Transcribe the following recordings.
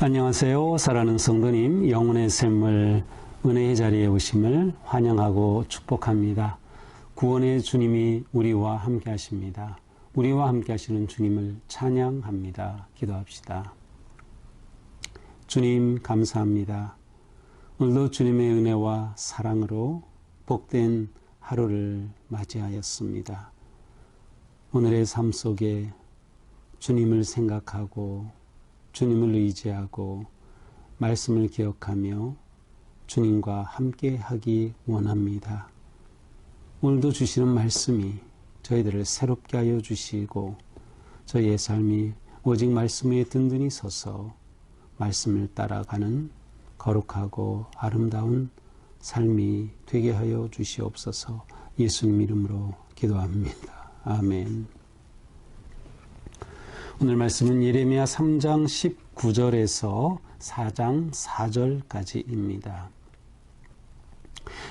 안녕하세요. 사랑하는 성도님, 영혼의 샘물 은혜의 자리에 오심을 환영하고 축복합니다. 구원의 주님이 우리와 함께 하십니다. 우리와 함께 하시는 주님을 찬양합니다. 기도합시다. 주님 감사합니다. 오늘도 주님의 은혜와 사랑으로 복된 하루를 맞이하였습니다. 오늘의 삶 속에 주님을 생각하고 주님을 의지하고 말씀을 기억하며 주님과 함께 하기 원합니다. 오늘도 주시는 말씀이 저희들을 새롭게 하여 주시고 저희의 삶이 오직 말씀 위에 든든히 서서 말씀을 따라가는 거룩하고 아름다운 삶이 되게 하여 주시옵소서. 예수님 이름으로 기도합니다. 아멘. 오늘 말씀은 예레미야 3장 19절에서 4장 4절까지입니다.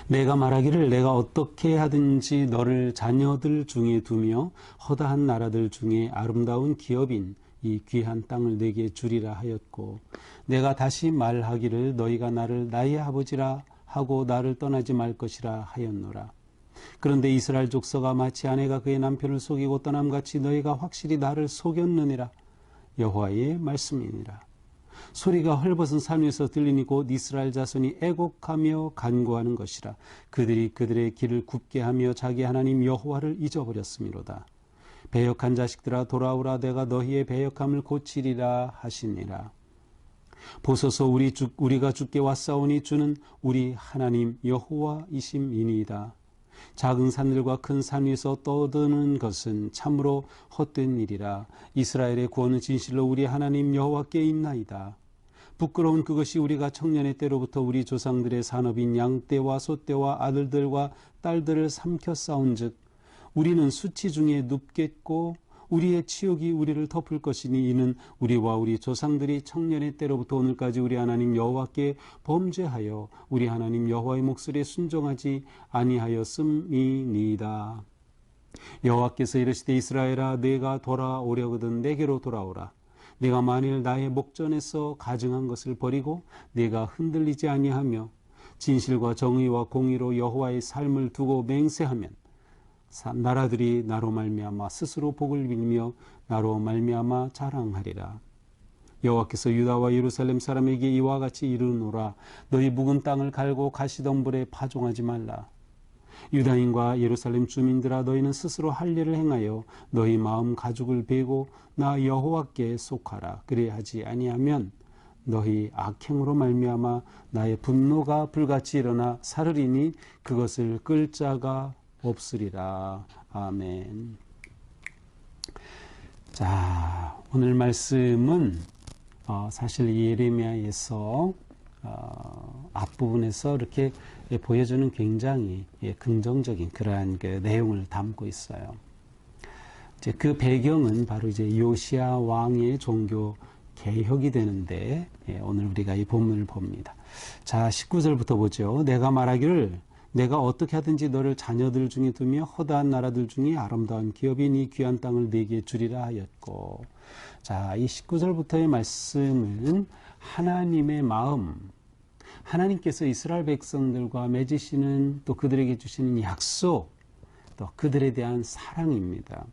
내가 말하기를 내가 어떻게 하든지 너를 자녀들 중에 두며 허다한 나라들 중에 아름다운 기업인 이 귀한 땅을 내게 주리라 하였고 내가 다시 말하기를 너희가 나를 나의 아버지라 하고 나를 떠나지 말 것이라 하였노라. 그런데 이스라엘 족속아 마치 아내가 그의 남편을 속이고 떠남같이 너희가 확실히 나를 속였느니라. 여호와의 말씀이니라. 소리가 헐벗은 산 위에서 들리니 곧 이스라엘 자손이 애곡하며 간구하는 것이라. 그들이 그들의 길을 굽게 하며 자기 하나님 여호와를 잊어버렸음이로다. 배역한 자식들아 돌아오라. 내가 너희의 배역함을 고치리라 하시니라. 보소서 우리가 주께 왔사오니 주는 우리 하나님 여호와이심이니이다. 작은 산들과 큰 산 위에서 떠드는 것은 참으로 헛된 일이라. 이스라엘의 구원은 진실로 우리 하나님 여호와께 있나이다. 부끄러운 그것이 우리가 청년의 때로부터 우리 조상들의 산업인 양떼와 소떼와 아들들과 딸들을 삼켜 싸운즉 우리는 수치 중에 눕겠고 우리의 치욕이 우리를 덮을 것이니 이는 우리와 우리 조상들이 청년의 때로부터 오늘까지 우리 하나님 여호와께 범죄하여 우리 하나님 여호와의 목소리에 순종하지 아니하였음이니이다. 여호와께서 이르시되 이스라엘아 내가 돌아오려거든 내게로 돌아오라. 내가 만일 나의 목전에서 가증한 것을 버리고 내가 흔들리지 아니하며 진실과 정의와 공의로 여호와의 삶을 두고 맹세하면 나라들이 나로 말미암아 스스로 복을 빌며 나로 말미암아 자랑하리라. 여호와께서 유다와 예루살렘 사람에게 이와 같이 이르노라. 너희 묵은 땅을 갈고 가시덤불에 파종하지 말라. 유다인과 예루살렘 주민들아 너희는 스스로 할 일을 행하여 너희 마음 가죽을 베고 나 여호와께 속하라. 그래야지 아니하면 너희 악행으로 말미암아 나의 분노가 불같이 일어나 사르리니 그것을 끌 자가 없으리라. 아멘. 자, 오늘 말씀은 사실 예레미야에서 앞부분에서 이렇게 보여주는 굉장히 긍정적인 그러한 그 내용을 담고 있어요. 이제 그 배경은 바로 이제 요시야 왕의 종교 개혁이 되는데 오늘 우리가 이 본문을 봅니다. 자, 19절부터 보죠. 내가 말하기를 내가 어떻게 하든지 너를 자녀들 중에 두며 허다한 나라들 중에 아름다운 기업인 이 귀한 땅을 내게 주리라 하였고, 자, 이 19절부터의 말씀은 하나님의 마음, 하나님께서 이스라엘 백성들과 맺으시는 또 그들에게 주시는 약속, 또 그들에 대한 사랑입니다.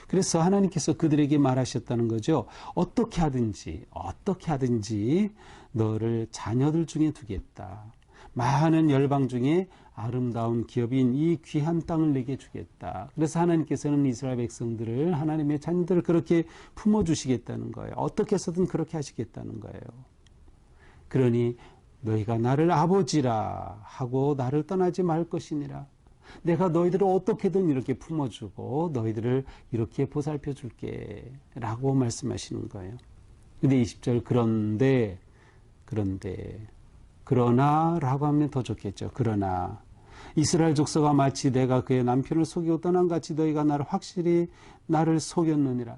그래서 하나님께서 그들에게 말하셨다는 거죠. 어떻게 하든지 너를 자녀들 중에 두겠다. 많은 열방 중에 아름다운 기업인 이 귀한 땅을 내게 주겠다. 그래서 하나님께서는 이스라엘 백성들을 하나님의 자녀들을 그렇게 품어주시겠다는 거예요. 어떻게 해서든 그렇게 하시겠다는 거예요. 그러니 너희가 나를 아버지라 하고 나를 떠나지 말 것이니라. 내가 너희들을 어떻게든 이렇게 품어주고 너희들을 이렇게 보살펴 줄게 라고 말씀하시는 거예요. 근데 20절 그러나 라고 하면 더 좋겠죠. 그러나 이스라엘 족속아 마치 내가 그의 남편을 속이고 떠난 같이 너희가 확실히 나를 속였느니라.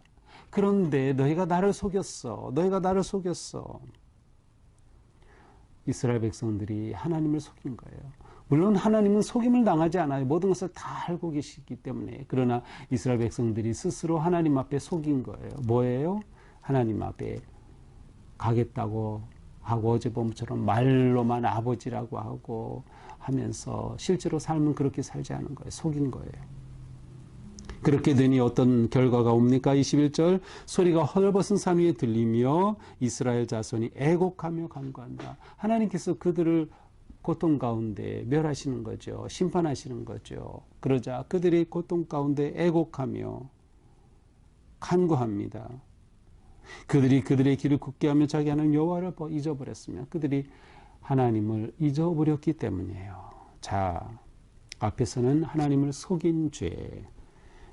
그런데 너희가 나를 속였어. 이스라엘 백성들이 하나님을 속인 거예요. 물론 하나님은 속임을 당하지 않아요. 모든 것을 다 알고 계시기 때문에. 그러나 이스라엘 백성들이 스스로 하나님 앞에 속인 거예요. 뭐예요? 하나님 앞에 가겠다고 하고 어제 봄처럼 말로만 아버지라고 하고 하면서 실제로 삶은 그렇게 살지 않은 거예요. 속인 거예요. 그렇게 되니 어떤 결과가 옵니까? 21절 소리가 헐벗은 산 위에 들리며 이스라엘 자손이 애곡하며 간구한다. 하나님께서 그들을 고통 가운데 멸하시는 거죠. 심판하시는 거죠. 그러자 그들이 고통 가운데 애곡하며 간구합니다. 그들이 그들의 길을 굳게 하며 자기 하나님 여호와를 잊어버렸으며 그들이 하나님을 잊어버렸기 때문이에요. 자, 앞에서는 하나님을 속인 죄,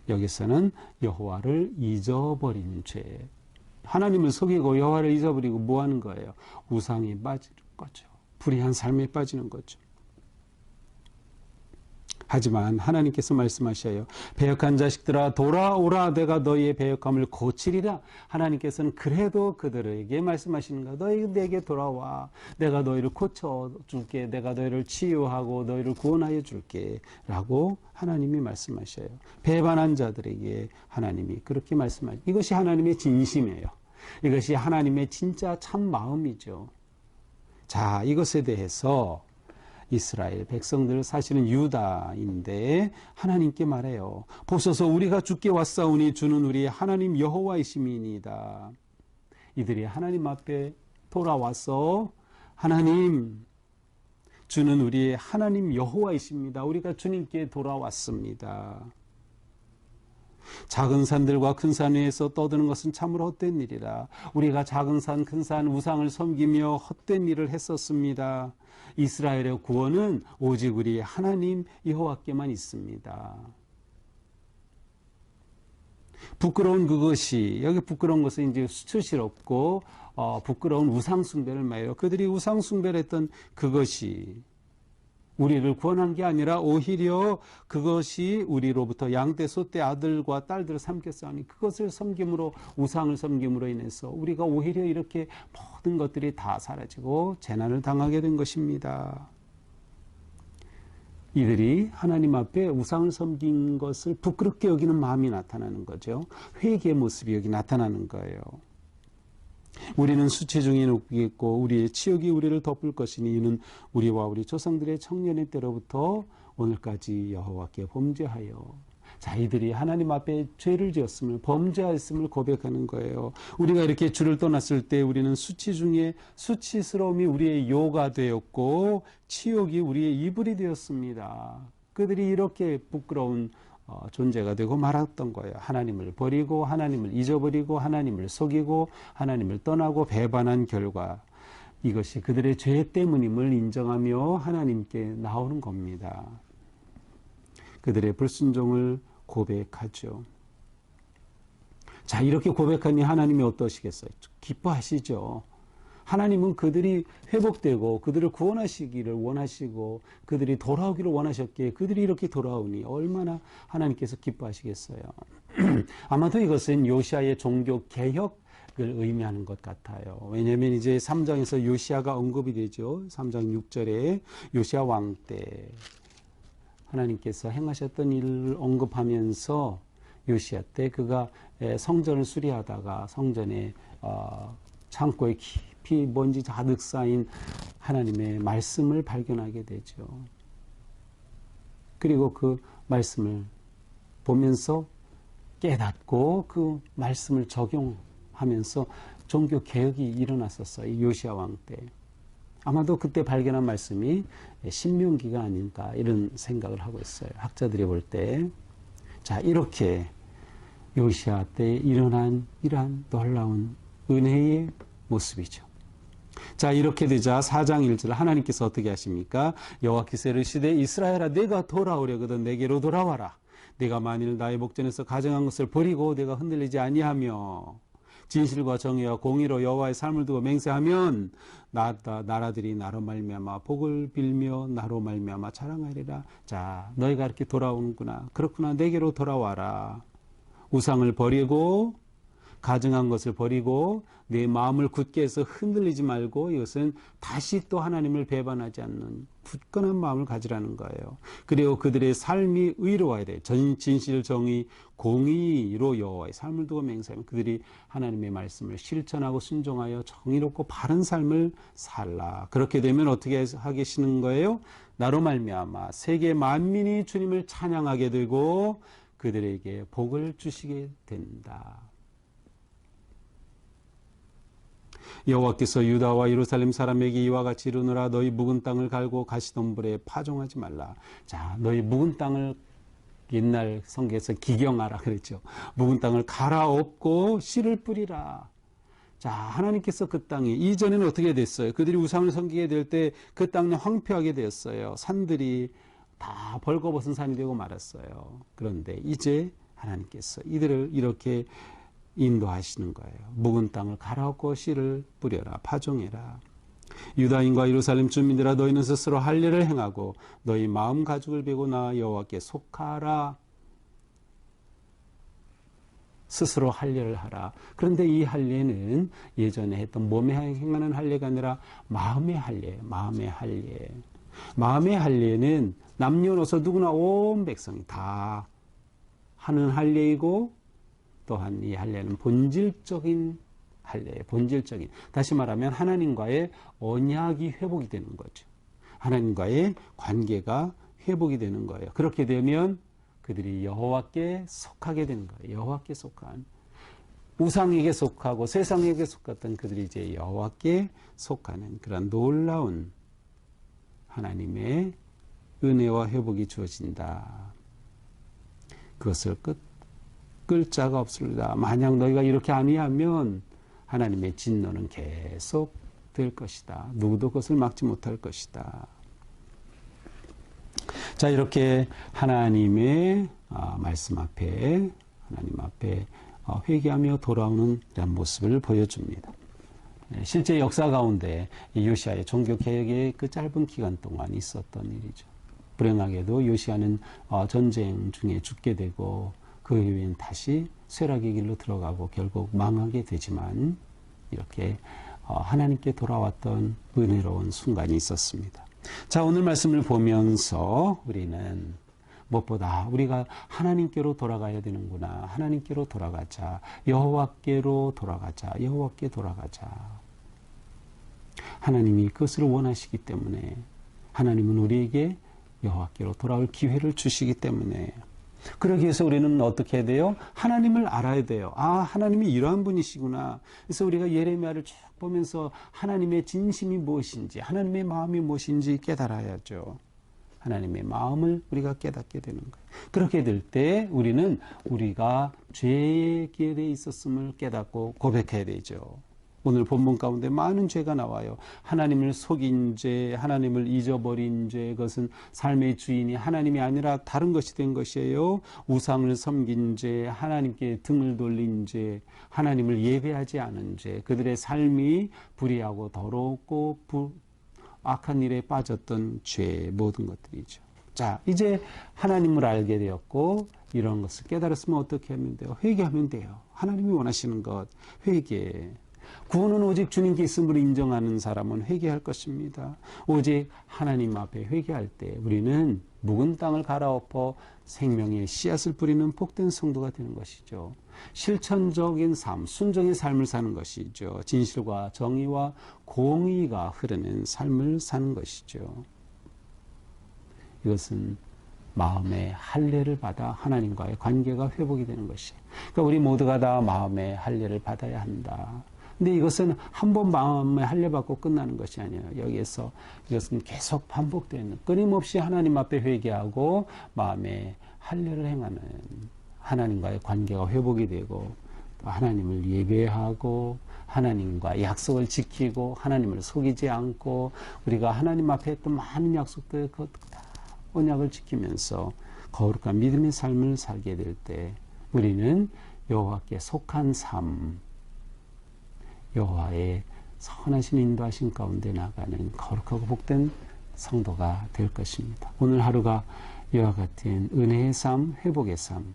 여기서는 여호와를 잊어버린 죄. 하나님을 속이고 여호와를 잊어버리고 뭐 하는 거예요? 우상에 빠지는 거죠. 불의한 삶에 빠지는 거죠. 하지만 하나님께서 말씀하셔요. 배역한 자식들아 돌아오라 내가 너희의 배역함을 고치리라. 하나님께서는 그래도 그들에게 말씀하시는 거야. 너희 내게 돌아와. 내가 너희를 고쳐줄게. 내가 너희를 치유하고 너희를 구원하여 줄게. 라고 하나님이 말씀하셔요. 배반한 자들에게 하나님이 그렇게 말씀하셔요. 이것이 하나님의 진심이에요. 이것이 하나님의 진짜 참 마음이죠. 자, 이것에 대해서 이스라엘 백성들 사실은 유다인데 하나님께 말해요. 보소서 우리가 주께 왔사오니 주는 우리 하나님 여호와이심이니이다. 이들이 하나님 앞에 돌아와서 하나님 주는 우리의 하나님 여호와이십니다. 우리가 주님께 돌아왔습니다. 작은 산들과 큰 산 위에서 떠드는 것은 참으로 헛된 일이라. 우리가 작은 산, 큰 산, 우상을 섬기며 헛된 일을 했었습니다. 이스라엘의 구원은 오직 우리 하나님 여호와께만 있습니다. 부끄러운 그것이, 여기 부끄러운 것은 이제 수치스럽고 부끄러운 우상 숭배를 말해요. 그들이 우상 숭배를 했던 그것이 우리를 구원한 게 아니라 오히려 그것이 우리로부터 양떼, 소떼, 아들과 딸들을 삼켰사오니 그것을 섬김으로 우상을 섬김으로 인해서 우리가 오히려 이렇게 모든 것들이 다 사라지고 재난을 당하게 된 것입니다. 이들이 하나님 앞에 우상을 섬긴 것을 부끄럽게 여기는 마음이 나타나는 거죠. 회개의 모습이 여기 나타나는 거예요. 우리는 수치 중에 웃기겠고 우리의 치욕이 우리를 덮을 것이니 이는 우리와 우리 조상들의 청년의 때로부터 오늘까지 여호와께 범죄하여. 자, 이들이 하나님 앞에 죄를 지었음을, 범죄하였음을 고백하는 거예요. 우리가 이렇게 주를 떠났을 때 우리는 수치 중에 수치스러움이 우리의 요가 되었고 치욕이 우리의 이불이 되었습니다. 그들이 이렇게 부끄러운 존재가 되고 말았던 거예요. 하나님을 버리고 하나님을 잊어버리고 하나님을 속이고 하나님을 떠나고 배반한 결과 이것이 그들의 죄 때문임을 인정하며 하나님께 나오는 겁니다. 그들의 불순종을 고백하죠. 자, 이렇게 고백하니 하나님이 어떠시겠어요? 기뻐하시죠. 하나님은 그들이 회복되고 그들을 구원하시기를 원하시고 그들이 돌아오기를 원하셨기에 그들이 이렇게 돌아오니 얼마나 하나님께서 기뻐하시겠어요. 아마도 이것은 요시아의 종교 개혁을 의미하는 것 같아요. 왜냐하면 이제 3장에서 요시아가 언급이 되죠. 3장 6절에 요시아 왕 때 하나님께서 행하셨던 일을 언급하면서 요시아 때 그가 성전을 수리하다가 성전에 창고에 깊이 먼지 가득 쌓인 하나님의 말씀을 발견하게 되죠. 그리고 그 말씀을 보면서 깨닫고 그 말씀을 적용하면서 종교 개혁이 일어났었어요. 요시아 왕 때. 아마도 그때 발견한 말씀이 신명기가 아닌가 이런 생각을 하고 있어요. 학자들이 볼 때. 자, 이렇게 요시아 때 일어난 이러한 놀라운 은혜의 모습이죠. 자, 이렇게 되자 4장 1절 하나님께서 어떻게 하십니까? 여호와께서 이르시되 이스라엘아 내가 돌아오려거든 내게로 돌아와라. 내가 만일 나의 목전에서 가정한 것을 버리고 내가 흔들리지 아니하며 진실과 정의와 공의로 여호와의 삶을 두고 맹세하면 나라들이 나로 말미암아 복을 빌며 나로 말미암아 자랑하리라. 자, 너희가 이렇게 돌아오는구나. 그렇구나. 내게로 돌아와라. 우상을 버리고 가증한 것을 버리고 내 마음을 굳게 해서 흔들리지 말고 이것은 다시 또 하나님을 배반하지 않는 굳건한 마음을 가지라는 거예요. 그리고 그들의 삶이 의로워야 돼. 진실, 정의, 공의로 여호와의 삶을 두고 맹세하면 그들이 하나님의 말씀을 실천하고 순종하여 정의롭고 바른 삶을 살라. 그렇게 되면 어떻게 하시는 거예요? 나로 말미암아 세계 만민이 주님을 찬양하게 되고 그들에게 복을 주시게 된다. 여호와께서 유다와 예루살렘 사람에게 이와 같이 이르노라. 너희 묵은 땅을 갈고 가시덤불에 파종하지 말라. 자, 너희 묵은 땅을 옛날 성경에서 기경하라 그랬죠. 묵은 땅을 갈아엎고 씨를 뿌리라. 자, 하나님께서 그 땅에 이전에는 어떻게 됐어요? 그들이 우상을 섬기게 될 때 그 땅은 황폐하게 되었어요. 산들이 다 벌거벗은 산이 되고 말았어요. 그런데 이제 하나님께서 이들을 이렇게 인도하시는 거예요. 묵은 땅을 갈아엎고 씨를 뿌려라. 파종해라. 유다인과 예루살렘 주민들아 너희는 스스로 할례를 행하고 너희 마음 가죽을 베고 나 여호와께 속하라. 스스로 할례를 하라. 그런데 이 할례는 예전에 했던 몸에 행하는 할례가 아니라 마음의 할례, 마음의 할례. 마음의 할례는 남녀노소 누구나 온 백성이 다 하는 할례이고 또한 이 할례는 본질적인 할례, 본질적인. 다시 말하면 하나님과의 언약이 회복이 되는 거죠. 하나님과의 관계가 회복이 되는 거예요. 그렇게 되면 그들이 여호와께 속하게 되는 거예요. 여호와께 속한. 우상에게 속하고 세상에게 속했던 그들이 이제 여호와께 속하는 그런 놀라운 하나님의 은혜와 회복이 주어진다. 그것을 끌 자가 없습니다. 만약 너희가 이렇게 아니하면 하나님의 진노는 계속 될 것이다. 누구도 그것을 막지 못할 것이다. 자, 이렇게 하나님의 말씀 앞에 하나님 앞에 회개하며 돌아오는 이런 모습을 보여줍니다. 실제 역사 가운데 요시아의 종교 개혁의 그 짧은 기간 동안 있었던 일이죠. 불행하게도 요시아는 전쟁 중에 죽게 되고 그 이후엔 다시 쇠락의 길로 들어가고 결국 망하게 되지만 이렇게 하나님께 돌아왔던 은혜로운 순간이 있었습니다. 자, 오늘 말씀을 보면서 우리는 무엇보다 우리가 하나님께로 돌아가야 되는구나. 하나님께로 돌아가자. 여호와께로 돌아가자. 여호와께 돌아가자. 하나님이 그것을 원하시기 때문에 하나님은 우리에게 여호와께로 돌아올 기회를 주시기 때문에 그러기 위해서 우리는 어떻게 해야 돼요? 하나님을 알아야 돼요. 아, 하나님이 이러한 분이시구나. 그래서 우리가 예레미야를 쭉 보면서 하나님의 진심이 무엇인지, 하나님의 마음이 무엇인지 깨달아야죠. 하나님의 마음을 우리가 깨닫게 되는 거예요. 그렇게 될 때 우리는 우리가 죄의 길에 있었음을 깨닫고 고백해야 되죠. 오늘 본문 가운데 많은 죄가 나와요. 하나님을 속인 죄, 하나님을 잊어버린 죄, 그것은 삶의 주인이 하나님이 아니라 다른 것이 된 것이에요. 우상을 섬긴 죄, 하나님께 등을 돌린 죄, 하나님을 예배하지 않은 죄, 그들의 삶이 불의하고 더럽고 악한 일에 빠졌던 죄, 모든 것들이죠. 자, 이제 하나님을 알게 되었고 이런 것을 깨달았으면 어떻게 하면 돼요? 회개하면 돼요. 하나님이 원하시는 것, 회개. 구원은 오직 주님께 있음을 인정하는 사람은 회개할 것입니다. 오직 하나님 앞에 회개할 때 우리는 묵은 땅을 갈아엎어 생명의 씨앗을 뿌리는 복된 성도가 되는 것이죠. 실천적인 삶, 순종의 삶을 사는 것이죠. 진실과 정의와 공의가 흐르는 삶을 사는 것이죠. 이것은 마음의 할례를 받아 하나님과의 관계가 회복이 되는 것이에요. 그러니까 우리 모두가 다 마음의 할례를 받아야 한다. 근데 이것은 한 번 마음에 할례 받고 끝나는 것이 아니에요. 여기에서 이것은 계속 반복되는, 끊임없이 하나님 앞에 회개하고 마음에 할례를 행하는 하나님과의 관계가 회복이 되고 또 하나님을 예배하고 하나님과 약속을 지키고 하나님을 속이지 않고 우리가 하나님 앞에 했던 많은 약속들 그 언약을 지키면서 거룩한 믿음의 삶을 살게 될 때 우리는 여호와께 속한 삶, 여호와의 선하신 인도하신 가운데 나가는 거룩하고 복된 성도가 될 것입니다. 오늘 하루가 이와 같은 은혜의 삶, 회복의 삶,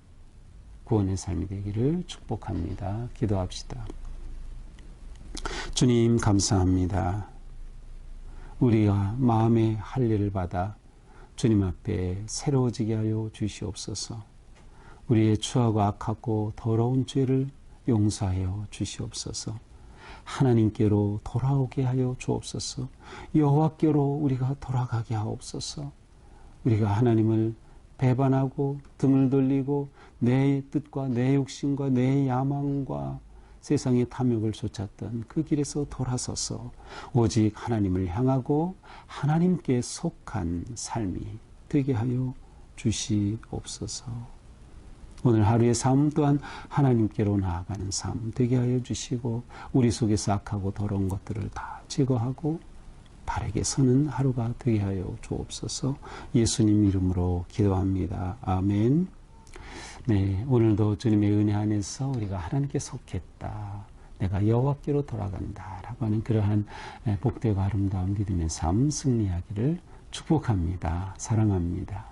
구원의 삶이 되기를 축복합니다. 기도합시다. 주님 감사합니다. 우리가 마음의 할례를 받아 주님 앞에 새로워지게 하여 주시옵소서. 우리의 추하고 악하고 더러운 죄를 용서하여 주시옵소서. 하나님께로 돌아오게 하여 주옵소서. 여호와께로 우리가 돌아가게 하옵소서. 우리가 하나님을 배반하고 등을 돌리고 내 뜻과 내 욕심과 내 야망과 세상의 탐욕을 쫓았던 그 길에서 돌아서서 오직 하나님을 향하고 하나님께 속한 삶이 되게 하여 주시옵소서. 오늘 하루의 삶 또한 하나님께로 나아가는 삶 되게 하여 주시고 우리 속에서 악하고 더러운 것들을 다 제거하고 바르게 서는 하루가 되게 하여 주옵소서. 예수님 이름으로 기도합니다. 아멘. 네, 오늘도 주님의 은혜 안에서 우리가 하나님께 속했다. 내가 여호와께로 돌아간다. 라고 하는 그러한 복되고 아름다운 믿음의 삶 승리하기를 축복합니다. 사랑합니다.